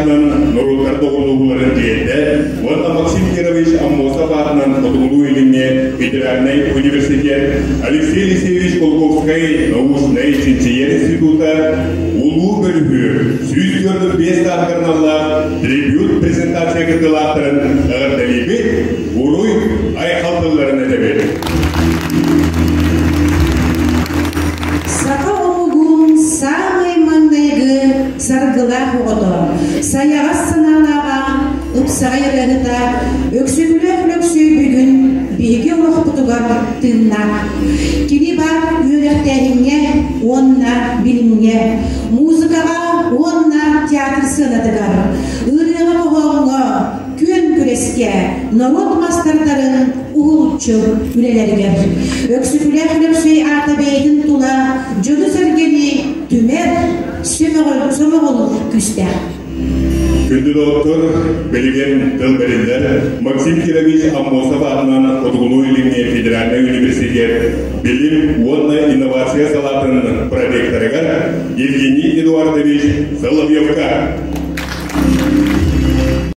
Ильясынан Нурултар Доголугуларын диетте, Ванна Максим Кирович Аммосов атынан Подулу Илине Федеральный университет, Алексей Алексеевич Колковский научный инженер института, Улу Бөлгү, Сүйіз көрді 5 тағырналар, трибют презентация кытылақтырын ағырдалебет, Уруй айқалтыларын әдебет. Сақа оңығын самай маңдайғы сарғылақ оғыды, саяғас саналаға, ұпсағай рәғыта, өксігілі бүгін бейге оғықпытығар тыңна. Кені бар үйректәйіне, онна білімне, музыкаға, онна театр сынатығар, ұрығы оғыңға, көн күреске, народ мастардарын ұғылытшы үлелергер. Өксігілі ата-бейдің тұла, жүгі сәргені түмер, сөміғыл күсті. Күнді доктор, білген тылберілдер, Максим Кирович Аммосов атынан Подулу Илине Федеральный университет, білім онна инновация салатын проректорыға Евгений Эдуардович Соловьевка.